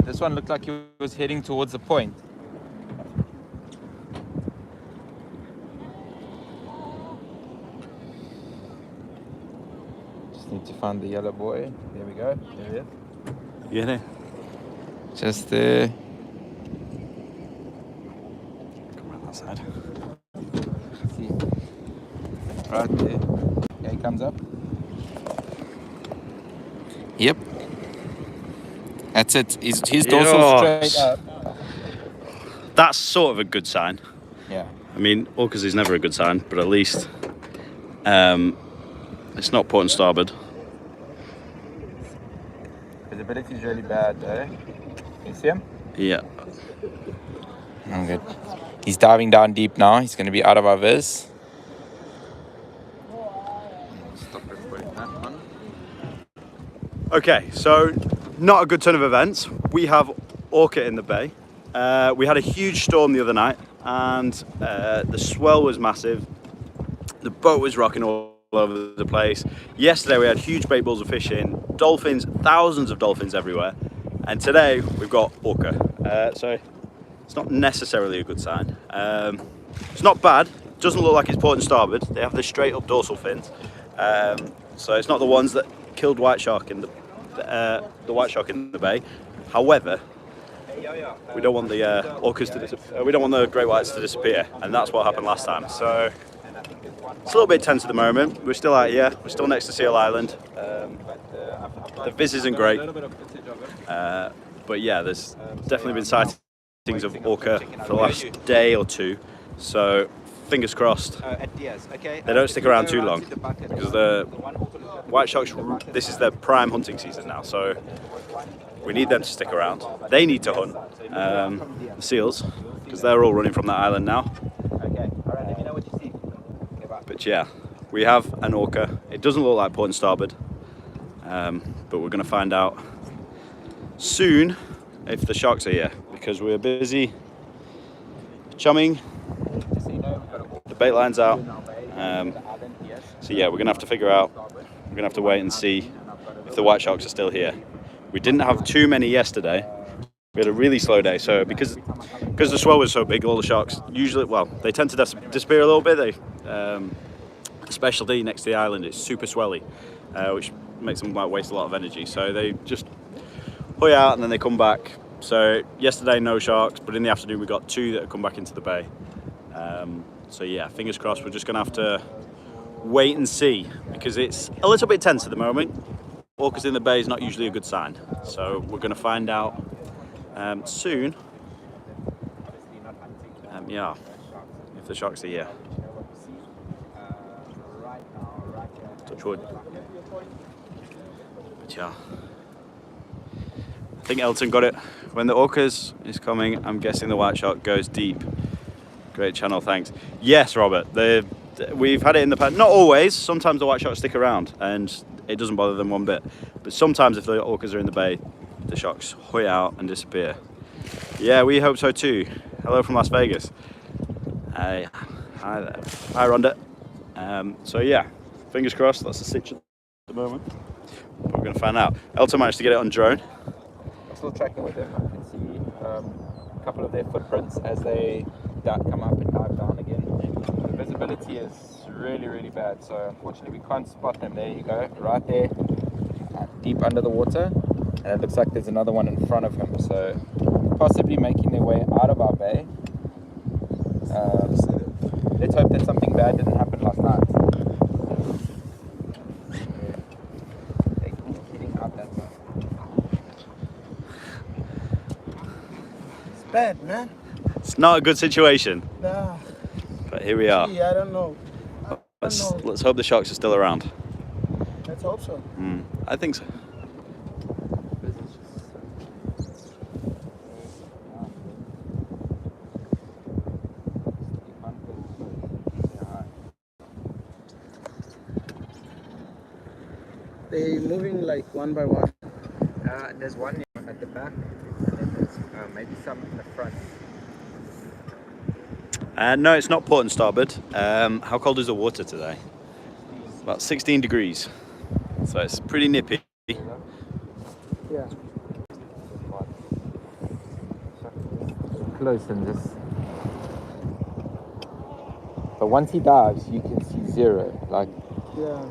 This one looked like he was heading towards the point. Just need to find the yellow boy. There we go. There he is. You get it? Just there. Come around that side. See. Right there. Yeah, he comes up. Yep. That's it. His dorsal straight up. That's sort of a good sign. Yeah. I mean, Orcas is never a good sign, but at least it's not port and starboard. Visibility is really bad though. You see him? Yeah. I'm good. He's diving down deep now. He's going to be out of our viz. Stop recording that one. Okay, so not a good turn of events. We have Orca in the bay. We had a huge storm the other night, and the swell was massive. The boat was rocking all over the place. Yesterday we had huge bait balls of fish in, dolphins, thousands of dolphins everywhere. And today we've got Orca. So it's not necessarily a good sign. It's not bad. It doesn't look like it's port and starboard. They have the straight up dorsal fins. So it's not the ones that killed white shark in the white shark in the bay. However, we don't want the orcas to we don't want the great whites to disappear, and that's what happened last time. So it's a little bit tense at the moment. We're still out here. We're still next to Seal Island. The viz isn't great, but yeah, there's definitely been sightings of orca for the last day or two. So fingers crossed they don't stick around too long, because the white sharks, this is their prime hunting season now, so we need them to stick around. They need to hunt the seals, because they're all running from that island now. But yeah, we have an orca. It doesn't look like port and starboard, but we're going to find out soon if the sharks are here, because we're busy chumming. The bait line's out. So yeah, we're going to have to figure out, we're going to have to wait and see if the white sharks are still here. We didn't have too many yesterday. We had a really slow day, so because the swell was so big, all the sharks usually, well, they tend to disappear a little bit. Especially next to the island, it's super swelly, which makes them waste a lot of energy. So they just hoy out and then they come back. So yesterday, no sharks, but in the afternoon we got two that have come back into the bay. So yeah, fingers crossed. We're just gonna have to wait and see, because it's a little bit tense at the moment. Orcas in the bay is not usually a good sign, so we're going to find out soon. Yeah, if the sharks are here. Touch wood. But yeah, I think Elton got it. When the orcas is coming, I'm guessing the white shark goes deep. Great channel, thanks. Yes, Robert. We've had it in the past. Not always. Sometimes the white sharks stick around, and it doesn't bother them one bit. But sometimes if the orcas are in the bay, the sharks hoy out and disappear. Yeah, we hope so too. Hello from Las Vegas. Hi there. Hi, Rhonda. So yeah, fingers crossed, that's the situation at the moment. But we're going to find out. Elton managed to get it on drone. I'm still tracking with them. I can see a couple of their footprints as they come up and dive down again. The visibility is really, really bad, so unfortunately we can't spot them. There you go, right there, deep under the water, and it looks like there's another one in front of him, so possibly making their way out of our bay. Let's hope that something bad didn't happen last night. They're getting out that way. It's bad, man. It's not a good situation. Nah. But here we are. Gee, I don't know. Let's hope the sharks are still around. Let's hope so. I think so. They moving like one by one. There's one at the back, and then there's maybe some in the front. No, it's not port and starboard. How cold is the water today? About 16 degrees. So it's pretty nippy. Yeah. close and just. But once he dives, you can see zero. Like, Yeah.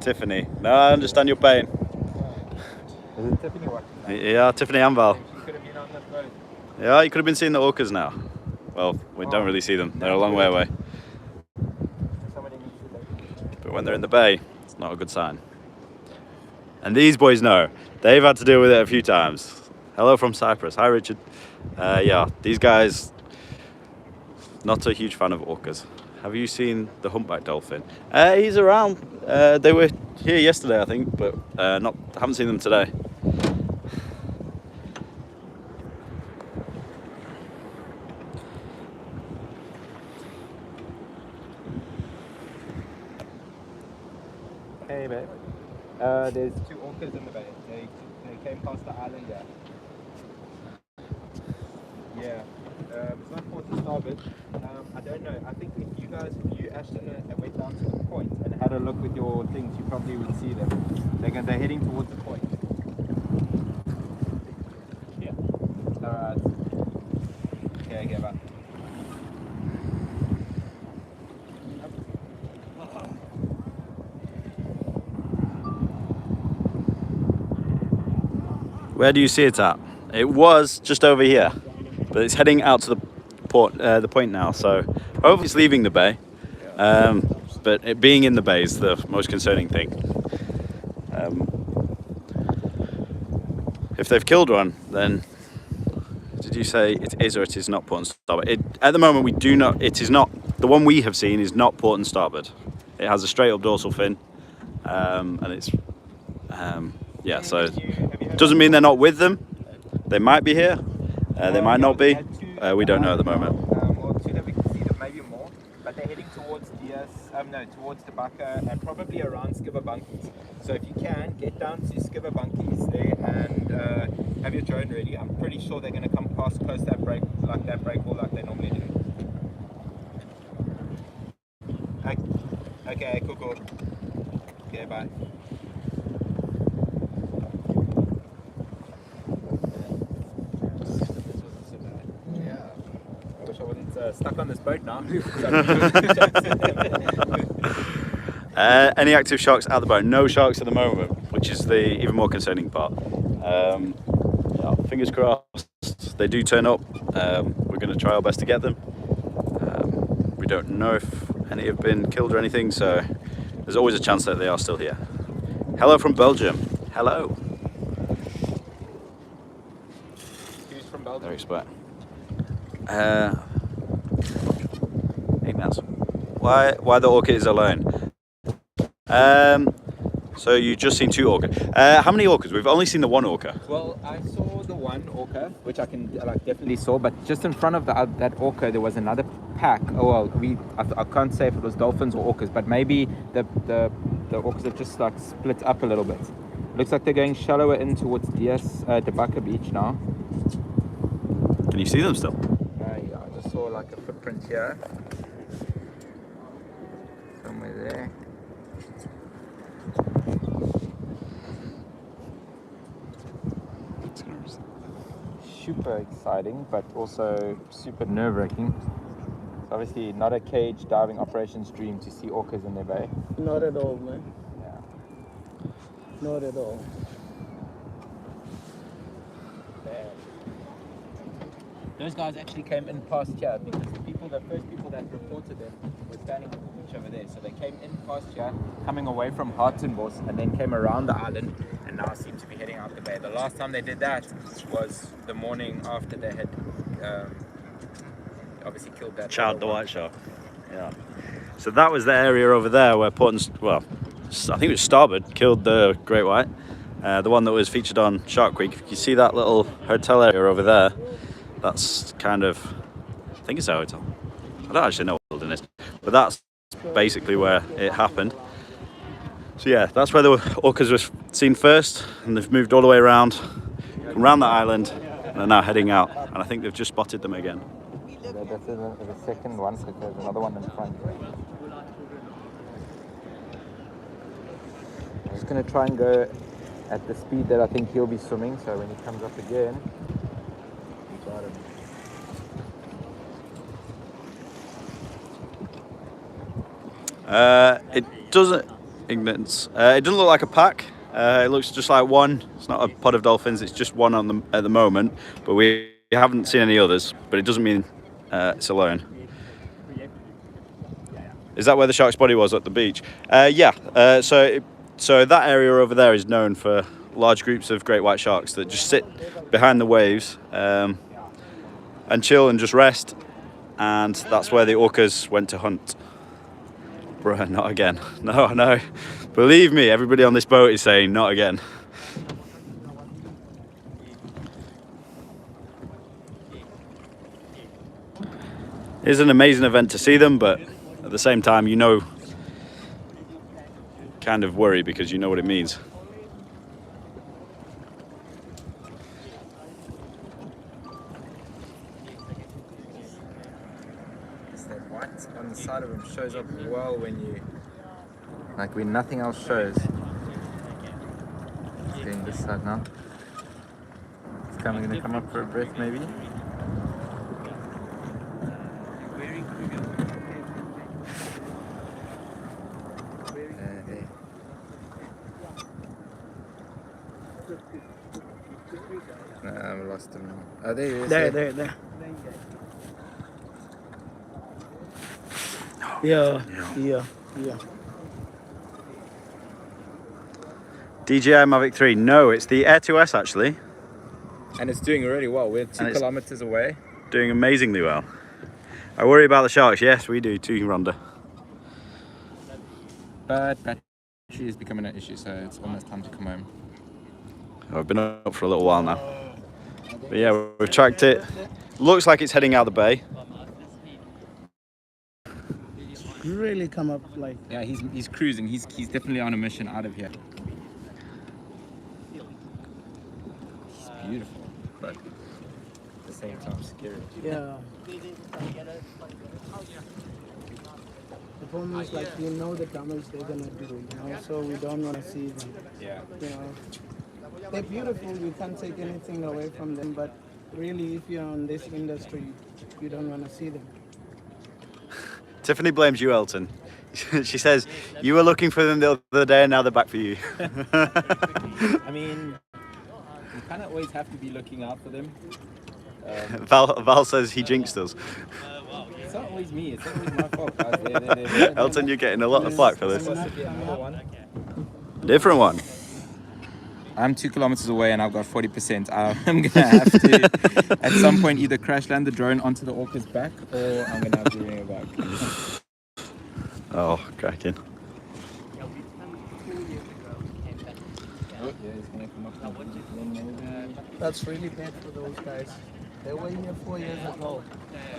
Tiffany, no, I understand your pain. is it Tiffany watching that? Yeah, Tiffany and Val. She could have been on this boat. Yeah, you could have been seeing the orcas now. Well, we don't really see them. They're a long way away. Somebody needs to take. But when they're in the bay, it's not a good sign. And these boys know. They've had to deal with it a few times. Hello from Cyprus. Hi, Richard. Yeah, these guys, not a huge fan of orcas. Have you seen the humpback dolphin? He's around. They were here yesterday, I think, but haven't seen them today. Hey, babe. There's 2 orcas in the bay. They came past the island, yeah. Yeah. It's not port and starboard. I don't know. I think if you Ashton, went down to the point and had a look with your things, you probably would see them. They're heading towards the point. Yeah. Alright. Okay, bye. Where do you see it at? It was just over here, but it's heading out to the point now. So hopefully it's leaving the bay. But it being in the bay is the most concerning thing. If they've killed one, then did you say it is or it is not port and starboard? At the moment, we do not. It is not. The one we have seen is not port and starboard. It has a straight up dorsal fin, and it's yeah. So it doesn't mean they're not with them. They might be here. They might not be. We don't know at the moment. Or 2 that we can see, them, maybe more. But they're heading towards towards the Baka and probably around Skibberbunkis. So if you can, get down to Skibberbunkis there and have your drone ready. I'm pretty sure they're going to come past close that break wall like they normally do. Okay, cool. Okay, bye. Stuck on this boat now. Any active sharks at the boat? No sharks at the moment, which is the even more concerning part. Yeah, fingers crossed they do turn up. We're going to try our best to get them. We don't know if any have been killed or anything, so there's always a chance that they are still here. Hello from Belgium. Hello. Who's from Belgium? Very spot. Ignace. Why the orca is alone? So you've just seen 2 orcas. How many orcas? We've only seen the 1 orca. Well, I saw the 1 orca, which I can definitely saw, but just in front of that orca there was another pack. Oh well, I can't say if it was dolphins or orcas, but maybe the orcas have just split up a little bit. Looks like they're going shallower in towards Debaka Beach now. Can you see them still? Yeah, I just saw a footprint here. Somewhere there. Super exciting, but also super nerve-wracking. It's obviously not a cage diving operations dream to see orcas in their bay. Not at all, man. Yeah. Not at all. Those guys actually came in past here because the first people that reported them were standing on the beach over there. So they came in past here, coming away from Hartenbos, and then came around the island, and now seem to be heading out the bay. The last time they did that was the morning after they had obviously killed that. Charred the white shark. Yeah. So that was the area over there where I think it was starboard, killed the great white. The one that was featured on Shark Week. If you see that little hotel area over there, that's kind of, I think it's a hotel. I don't actually know what building it is, but that's basically where it happened. So yeah, that's where the orcas were seen first, and they've moved all the way around the island, and are now heading out. And I think they've just spotted them again. That's the second one, because there's another one in front. I'm just going to try and go at the speed that I think he'll be swimming. So when he comes up again, we got him. It doesn't, Ignorance. It doesn't look like a pack. It looks just like one. It's not a pod of dolphins. It's just one on at the moment. But we haven't seen any others. But it doesn't mean it's alone. Is that where the shark's body was at the beach? Yeah. So that area over there is known for large groups of great white sharks that just sit behind the waves and chill and just rest. And that's where the orcas went to hunt. Bruh, not again. No. Believe me, everybody on this boat is saying not again. It's an amazing event to see them, but at the same time, kind of worry because you know what it means. That white on the side of him shows up well when nothing else shows. He's getting this side now. He's gonna come up for a breath maybe. I lost him. Oh, there he is. There. Yeah. DJI Mavic 3. No, it's the Air 2S actually. And it's doing really well. We're 2 kilometers away. Doing amazingly well. I worry about the sharks. Yes, we do too, Rhonda. But battery is becoming an issue, so it's almost time to come home. I've been up for a little while now. But yeah, we've tracked it. Looks like it's heading out the bay. Really come up like. Yeah, he's cruising. He's definitely on a mission out of here. He's beautiful, but at the same time scary. Yeah. The problem is like we know the damage they're gonna do, so we don't want to see them. Yeah. They're beautiful. You can't take anything away from them, but really, if you're in this industry, you don't want to see them. Tiffany blames you, Elton. She says, you were looking for them the other day and now they're back for you. I mean, you kind of always have to be looking out for them. Val says he jinxed us. It's not always me, it's always my fault, guys. Elton, you're getting a lot of flack for this. Supposed to be another one. Different one. I'm 2 kilometers away and I've got 40%. I'm gonna have to, at some point, either crash land the drone onto the orca's back, or I'm gonna have to bring it back. Oh, cracking. That's really bad for those guys. They were here 4 years ago,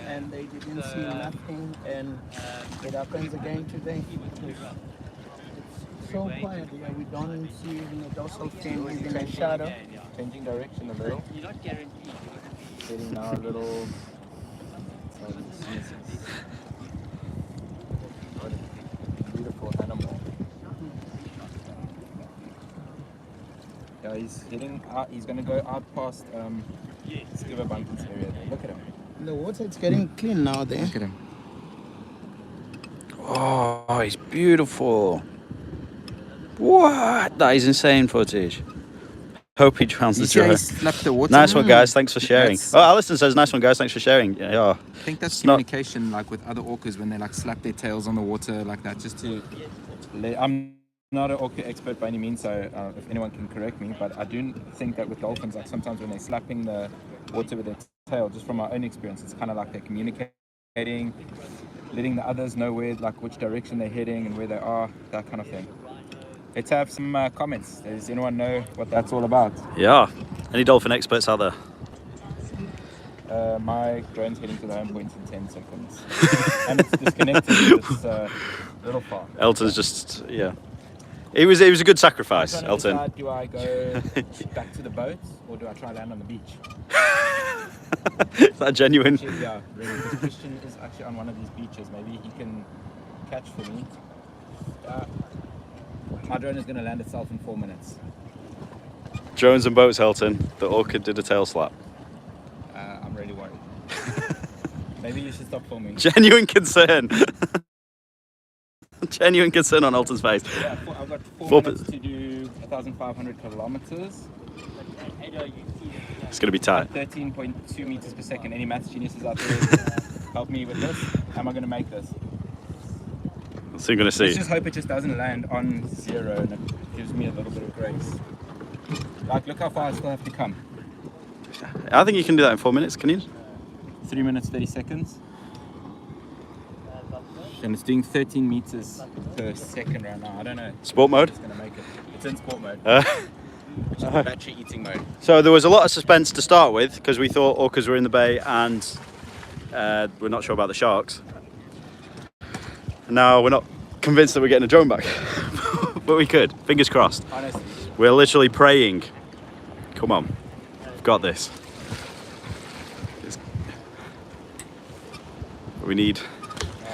and they didn't see nothing, and it happens again today. So quiet here, we don't see even a dorsal fin, even a shadow. Changing direction a little. You're not guaranteed. Getting now a little. What a beautiful animal. Yeah, he's heading out. He's going to go out past Scuba Bunkers area there. Look at him. The water is getting clean now there. Look at him. Oh, he's beautiful. What? That is insane footage. Hope he drowns the drone. The water. Nice one, guys. Thanks for sharing. Alison says, nice one, guys. Thanks for sharing. Yeah. I think that's communication, like with other orcas when they like slap their tails on the water like that, just to. I'm not an orca expert by any means, so if anyone can correct me, but I do think that with dolphins, like sometimes when they're slapping the water with their tail, just from my own experience, it's kind of like they're communicating, letting the others know which direction they're heading and where they are, that kind of thing. Let's have some comments. Does anyone know what that's all about? Yeah. Any dolphin experts out there? My drone's heading to the home point in 10 seconds. And it's disconnected with this little farm. Elton's just, yeah. It was a good sacrifice, Elton. Do I go back to the boat or do I try land on the beach? Is that genuine? Yeah, really. Because Christian is actually on one of these beaches. Maybe he can catch for me. My drone is going to land itself in 4 minutes. Drones and boats, Helton. The Orca did a tail slap. I'm really worried. Maybe you should stop filming. Genuine concern. Genuine concern on Helton's face. Yeah, I've got 4 minutes to do 1,500 kilometers. It's going to be tight. 13.2 meters per second. Any maths geniuses out there help me with this? Am I going to make this? So you're going to see. Let's just hope it just doesn't land on 0 and it gives me a little bit of grace. Like, look how far I still have to come. I think you can do that in 4 minutes, can you? 3 minutes, 30 seconds. And it's doing 13 meters per second right now. I don't know. Sport mode? It's going to make it. It's in sport mode. Which is the battery eating mode. So there was a lot of suspense to start with because we thought orcas were in the bay and we're not sure about the sharks. Now we're not convinced that we're getting a drone back. But we could. Fingers crossed. Honestly. We're literally praying. Come on. We've got this. We need...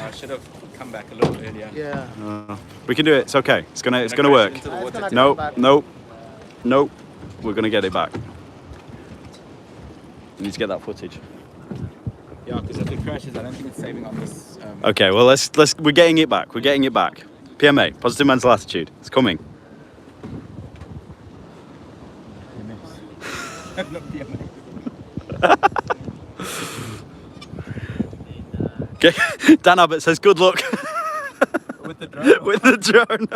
I should have come back a little earlier. Yeah. We can do it. It's okay. It's gonna work. Nope. We're gonna get it back. We need to get that footage. Yeah, because if it crashes, I don't think it's saving on this. Okay. Well, let's. We're getting it back. We're getting it back. PMA. Positive mental attitude. It's coming. Not PMA. Okay. Dan Abbott says good luck. With the drone. With the drone.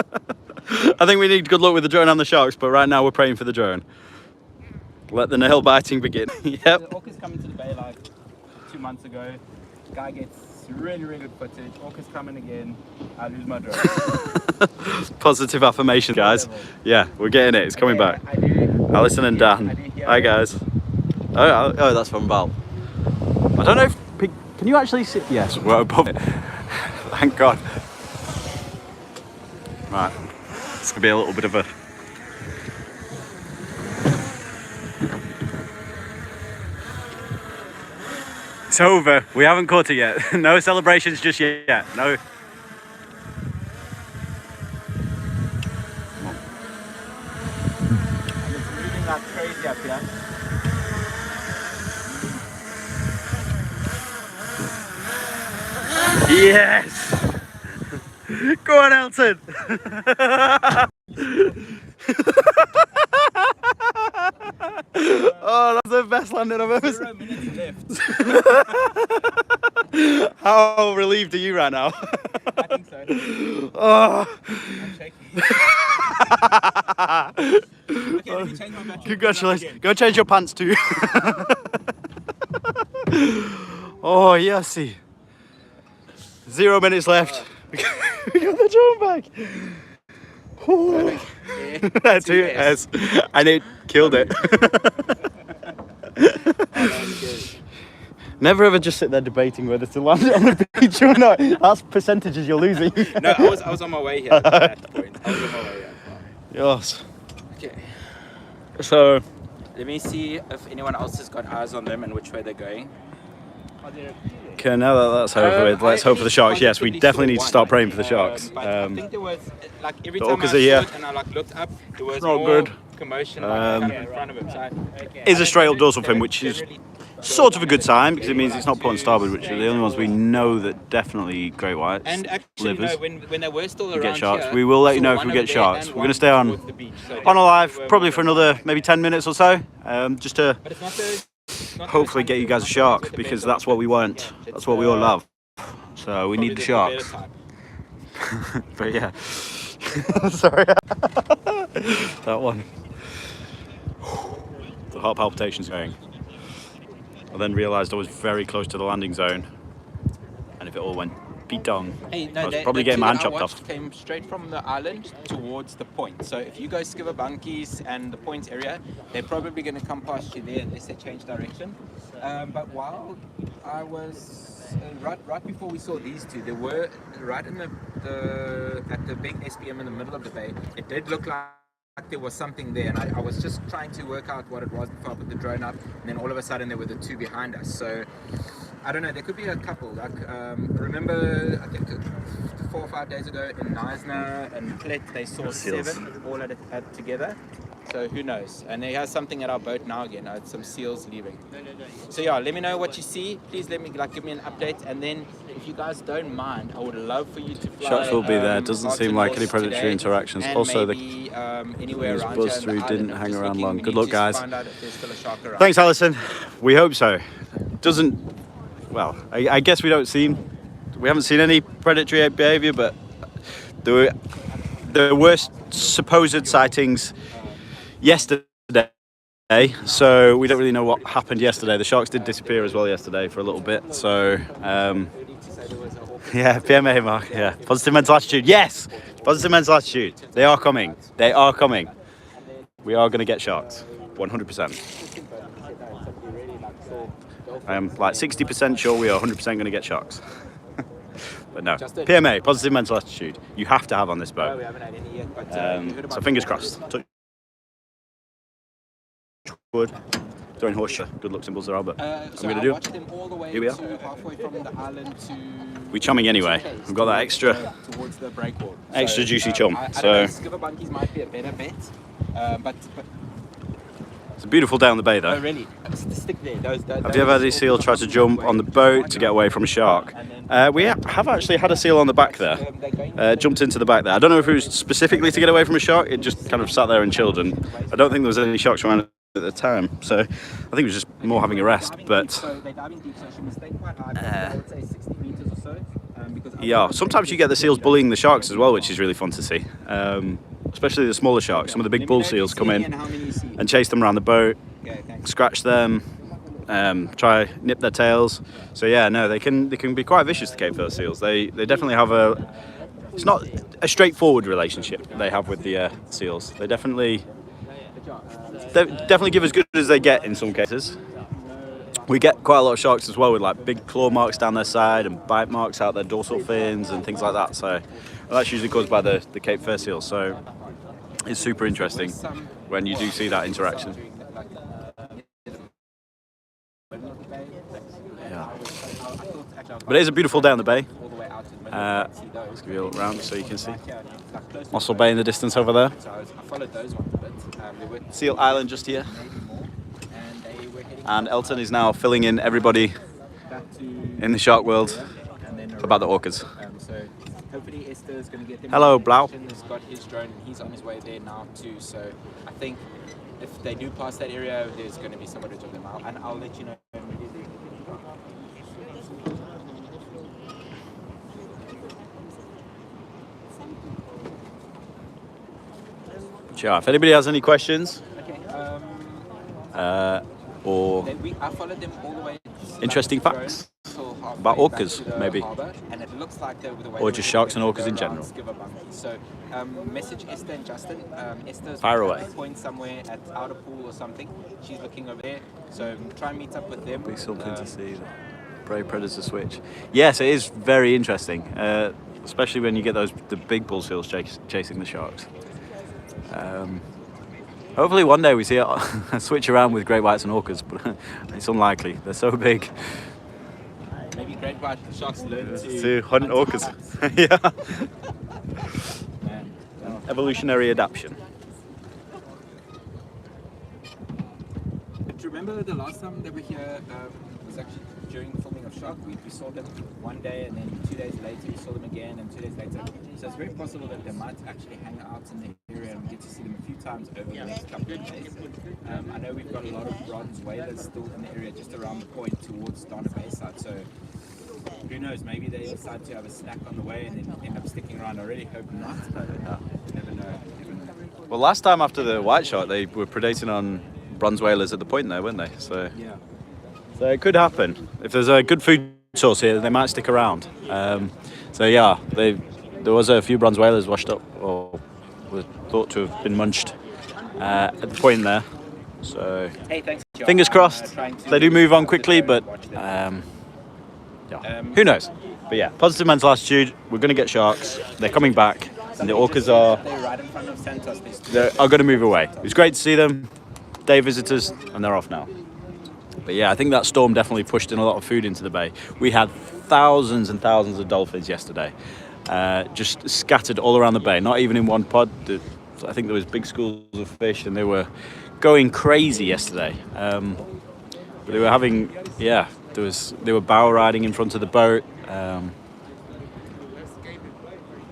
I think we need good luck with the drone and the sharks, but right now we're praying for the drone. Let the nail biting begin. Yep. The Orca's coming to the bay like 2 months ago. Guy gets really, really good footage. Orca's coming again. I lose my drone. Positive affirmation, guys. Yeah, we're getting it. It's coming back. Alison and Dan. Hi, guys. Oh, that's from Val. I don't know if... Can you actually see? Yes, we're above it. Thank God. Right. It's going to be a little bit of a... It's over. We haven't caught it yet. No celebrations just yet. No. It's moving like crazy up here. Yes! Go on, Elton! Oh, that's the best landing I've ever 0 minutes left. How relieved are you right now? I think so. Oh. I'm shaky. Okay, let me change my battery. Congratulations. Go change your pants too. Oh, yes. See. 0 minutes left. We got the drone back. Oh. 2S. And it killed it. Never ever just sit there debating whether to land it on the beach or not. That's percentages you're losing. No, I was on my way here at that point. I was on my way here. Yes. Okay. So, Let me see if anyone else has got eyes on them and which way they're going. okay, now that that's over with, let's hope for the sharks. Yes, we definitely need to start praying for the sharks. But I think there was, like, every the time I orcas are here. saw it and I looked up, there was not more good. commotion kind of in front of him. So Is a straight up dorsal fin, which is sort of a good sign because it means it's not put on starboard, which are the only ones we know that definitely great whites, and actually, livers. when they were still We around get sharks. here, We will let you know if one we get over there sharks. and We're going to one stay on towards the beach. So alive definitely probably for another maybe 10 minutes or so, just to But it's not the, hopefully get you guys a shark because that's what we want. That's what we all love. So we need the sharks. But yeah, sorry, that one. The heart palpitations going. I then realised I was very close to the landing zone, and if it all went beat-dong, Hey, I no, was probably getting my hand chopped off. Came straight from the island towards the point. So if you go Skivabunkies and the points area, they're probably going to come past you there unless they change direction. But while I was right before we saw these two, there were right in at the big SPM in the middle of the bay. It did look like there was something there, and I was just trying to work out what it was before I put the drone up, and then all of a sudden there were the two behind us. So I don't know, there could be a couple. Like remember, I think 4 or 5 days ago in Neisner and Plet, they saw 7 all at together. So who knows? And he has something at our boat now again. It's some seals leaving. So yeah, let me know what you see. Please let me give me an update. And then if you guys don't mind, I would love for you to fly. Sharks will be there. Doesn't seem like any predatory today, interactions. and Also, maybe, anywhere the around buzz here through on the didn't island hang of around looking. long. We Good need luck, to guys. find out if there's still a shark around. Thanks, Alison. We hope so. Doesn't. Well, I guess we haven't seen any predatory behaviour, but there were supposed sightings yesterday. So we don't really know what happened yesterday. The sharks did disappear as well yesterday for a little bit. So yeah, PMA, Mark. Yeah, positive mental attitude. Yes, positive mental attitude. They are coming. They are coming. We are going to get sharks, 100%. I am like 60% sure we are 100% going to get sharks. But no, PMA, positive mental attitude. You have to have on this boat. So fingers crossed. Touch wood. Throwing horseshoe. Good luck symbols there, Albert. I'm going to do. Here we are. We're chumming anyway. We've got that extra juicy chum. So might be a better bet, but it's a beautiful day on the bay, though. oh really? Stick there. Have you ever had a seal try to jump on the boat to get away from a shark? We have actually had a seal on the back there. Jumped into the back there. I don't know if it was specifically to get away from a shark. It just kind of sat there and chilled, and I don't think there was any sharks around at the time, so I think it was just more having a rest. But yeah, sometimes you get the seals bullying the sharks as well, which is really fun to see. Especially the smaller sharks. Some of the big bull seals come in and chase them around the boat, scratch them, try nip their tails. So yeah, no, they can be quite vicious, the Cape Fur seals. They definitely have it's not a straightforward relationship they have with the seals. They definitely give as good as they get in some cases. We get quite a lot of sharks as well with like big claw marks down their side and bite marks out their dorsal fins and things like that. So that's usually caused by the Cape Fur seal. So it's super interesting when you do see that interaction. Yeah. But it is a beautiful day on the bay. Let's give you a look around so you can see. Mossel Bay in the distance over there. Seal Island just here. And Elton is now filling in everybody in the shark world about the orcas. Hello, Blau. He's got his drone and he's on his way there now too. So I think if they do pass that area, there's going to be somebody to them out, and I'll let you know immediately. Sure. If anybody has any questions, or I followed them all the way interesting facts about orcas, maybe, and it looks like or just sharks and orcas in general. So message Esther and Justin. Esther's Fire away. point somewhere at Outer Pool or something. She's looking over there, so try and meet up with them. Be something to see. Prey predator switch. Yes, it is very interesting, especially when you get the big bull seals chasing the sharks. Hopefully one day we see a switch around with great whites and orcas, but it's unlikely. They're so big. Maybe great white sharks learn to hunt orcas. Yeah. Evolutionary adaptation. Do you remember the last time they were here? Was actually during filming of Shark Week. We saw them one day, and then 2 days later we saw them again, and 2 days later. So it's very possible that they might actually hang out in the area, and we get to see them a few times over the next couple of days. I know we've got a lot of bronze whalers still in the area, just around the point towards Donna Bay side. So who knows? Maybe they decide to have a snack on the way and then end up sticking around. I really hope not. Never know. Well, last time after the white shark, they were predating on bronze whalers at the point there, weren't they? So yeah. So it could happen. If there's a good food source here, they might stick around. So yeah, there was a few bronze whalers washed up, or were thought to have been munched at the point there. So hey, thanks, fingers crossed. They do move on quickly, but yeah, who knows? But yeah, positive mental attitude. We're going to get sharks. They're coming back, and the orcas are right in front of Santos. are going to move away. It was great to see them. Day visitors, and they're off now. But yeah, I think that storm definitely pushed in a lot of food into the bay. We had thousands and thousands of dolphins yesterday, just scattered all around the bay, not even in one pod. The I think there was big schools of fish, and they were going crazy yesterday. They were having, yeah, they were bow riding in front of the boat.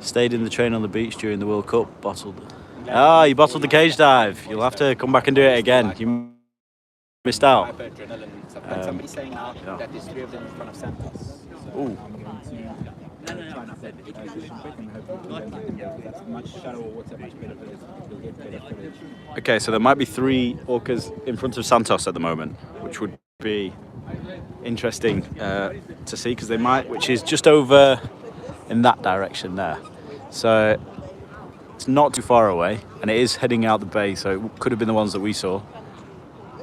Stayed in the train on the beach during the World Cup. Bottled. Ah, you bottled the cage dive. You'll have to come back and do it again. You missed out. Somebody's saying now that there's 3 of them in front of Santos. Ooh. Okay, so there might be 3 orcas in front of Santos at the moment, which would be interesting to see, because they might, which is just over in that direction there. So it's not too far away, and it is heading out the bay, so it could have been the ones that we saw.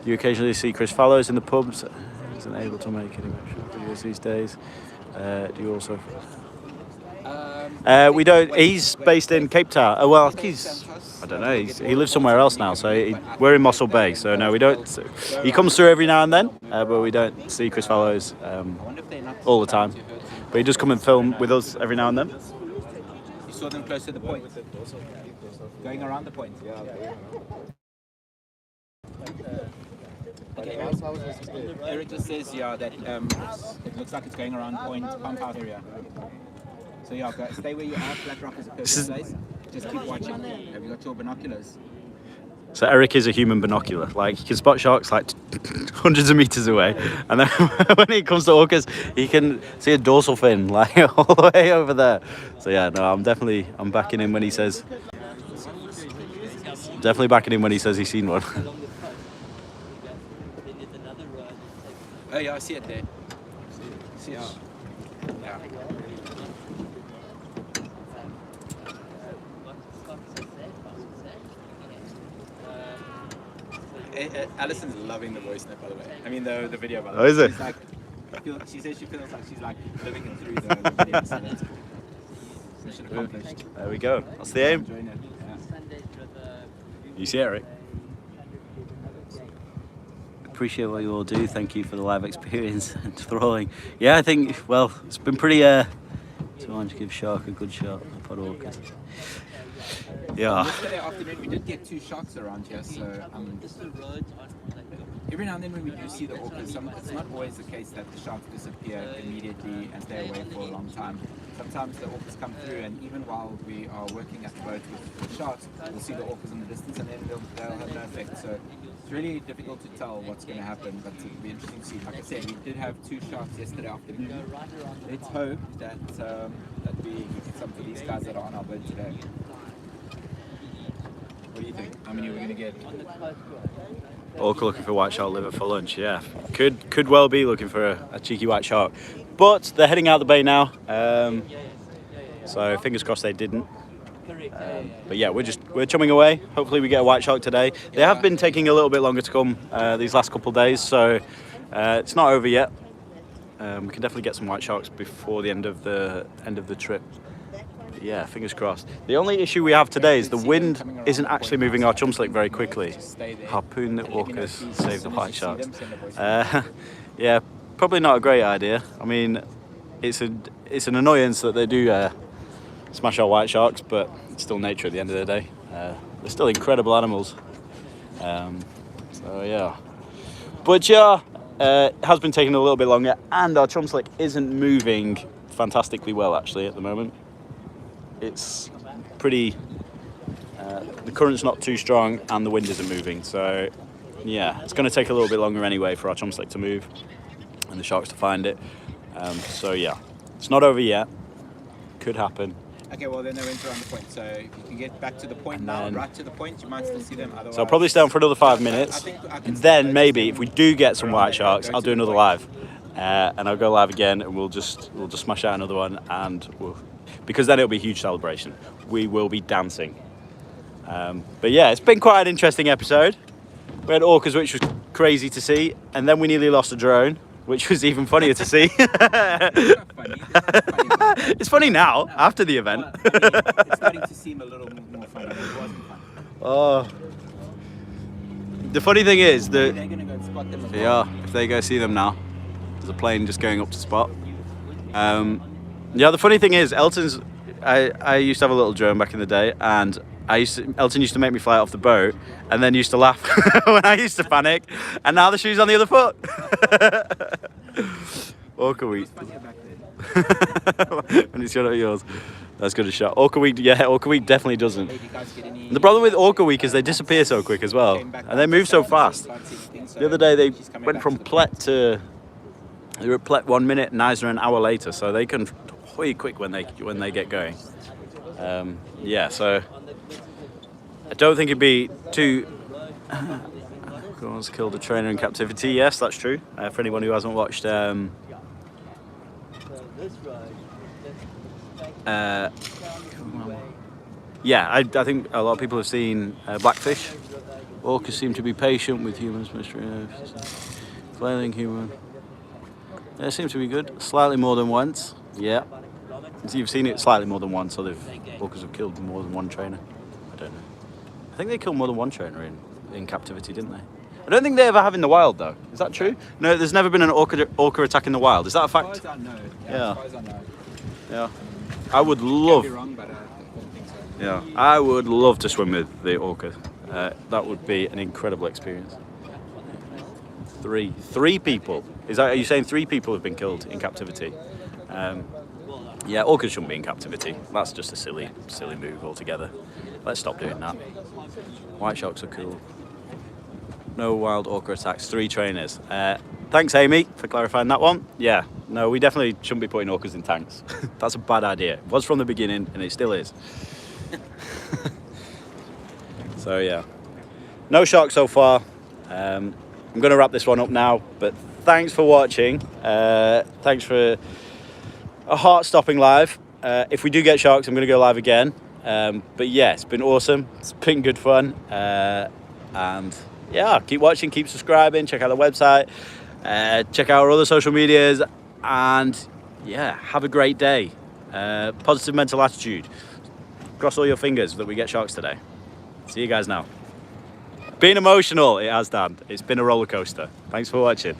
You occasionally see Chris Fallows in the pubs. Isn't able to make any videos these days. Do you also? We don't. He's based in Cape Town. Well, he's. I don't know. He lives somewhere else now. So we're in Mossel Bay. So no, we don't. He comes through every now and then, but we don't see Chris Fallows all the time. But he does come and film with us every now and then. You saw them close to the point, going around the point. Okay, Eric just says that it looks like it's going around point pump house area. So yeah, stay where you are. Black Rock is a perfect place. Just keep watching. Have you got your binoculars? So Eric is a human binocular. Like, he can spot sharks like hundreds of meters away, and then when it comes to orcas, he can see a dorsal fin like all the way over there. So yeah, no, I'm backing him when he says. Definitely backing him when he says he's seen one. Oh yeah, I see it there. See it? Yeah. Alison's loving the voice note, by the way. I mean the video, by the way. Oh, is it? She's like, she says she feels like she's like living it through the video, so that's cool. Mission accomplished. There we go. That's the aim. Enjoying it. Yeah. You see Eric? Appreciate what you all do. Thank you for the live experience and throwing. Yeah, I think, well, it's been pretty so I want to give Shark a good shot at Orcas. Yeah. Yesterday afternoon we did get 2 sharks around here, so every now and then when we do see the orcas, it's not always the case that the sharks disappear immediately and stay away for a long time. Sometimes the orcas come through, and even while we are working at the boat with the sharks, we'll see the orcas in the distance, and then they'll have no effect. So it's really difficult to tell what's going to happen, but it'll be interesting to see. Like I said, we did have 2 sharks yesterday afternoon. Let's hope that we get some for these guys that are on our boat today. What do you think? How many are we going to get? Orca looking for white shark liver for lunch, yeah. Could well be looking for a cheeky white shark. But they're heading out the bay now, so fingers crossed they didn't. But yeah, we're chumming away. Hopefully we get a white shark today. They have been taking a little bit longer to come these last couple of days, so it's not over yet. We can definitely get some white sharks before the end of the trip. But yeah, fingers crossed. The only issue we have today is the wind isn't actually moving our chum slick very quickly. Harpoon the orcas, save the white sharks. Yeah, probably not a great idea. I mean, it's an annoyance that they do smash our white sharks, but it's still nature at the end of the day. They're still incredible animals. So yeah. But yeah, it has been taking a little bit longer, and our chum slick isn't moving fantastically well actually at the moment. It's pretty, the current's not too strong and the wind isn't moving, so yeah, it's going to take a little bit longer anyway for our chum slick to move and the sharks to find it. So yeah, it's not over yet, could happen. Okay, well then they went around the point, so if you can get back to the point now, right to the point, you might still see them. Otherwise, so I'll probably stay on for another 5 minutes, and then maybe if we do get some white sharks, I'll do another live, and I'll go live again, and we'll just smash out another one, and because then it'll be a huge celebration. We will be dancing. But yeah, it's been quite an interesting episode. We had orcas, which was crazy to see, and then we nearly lost a drone, which was even funnier to see. It's funny now, after the event. It's starting to seem a little more funny. It wasn't fun. Oh. The funny thing is that they're going to go and spot them. They are. If they go see them now, there's a plane just going up to spot. Yeah, the funny thing is, Elton's. I used to have a little drone back in the day, and Elton used to make me fly off the boat, and then used to laugh when I used to panic. And now the shoe's on the other foot. Orca week. When it's shot at yours, that's good a shot. Orca week, yeah, Orca week definitely doesn't. And the problem with Orca week is they disappear so quick as well, and they move so fast. The other day they went from Plet to, they were at Plet 1 minute, and Nizer an hour later, so they can really quick when they get going. Yeah, so I don't think it'd be too. Orcas killed a trainer in captivity. Yes, that's true. For anyone who hasn't watched. Yeah, I think a lot of people have seen Blackfish. Orcas seem to be patient with humans, flailing human. It seems to be good. Slightly more than once. Yeah. So you've seen it slightly more than once, so Orcas have killed more than one trainer. I don't know. I think they killed more than one trainer in captivity, didn't they? I don't think they ever have in the wild, though. Is that true? No, there's never been an orca attack in the wild. Is that a fact? As far as I know. Yeah. As far as I know. Yeah. I would love. Could be wrong, but I don't think so. Yeah, I would love to swim with the orca. That would be an incredible experience. Three people. Are you saying 3 people have been killed in captivity? Yeah, orcas shouldn't be in captivity. That's just a silly move altogether. Let's stop doing that. White sharks are cool. No wild orca attacks, 3 trainers. Thanks, Amy, for clarifying that one. Yeah, no, we definitely shouldn't be putting orcas in tanks. That's a bad idea. It was from the beginning, and it still is. So, yeah. No sharks so far. I'm going to wrap this one up now, but thanks for watching. Thanks for a heart-stopping live. If we do get sharks, I'm going to go live again. But yeah, it's been awesome. It's been good fun. And yeah, keep watching, keep subscribing, check out the website, check out our other social medias, and yeah, have a great day. Positive mental attitude. Cross all your fingers that we get sharks today. See you guys now. Being emotional, it has, Dan. It's been a roller coaster. Thanks for watching.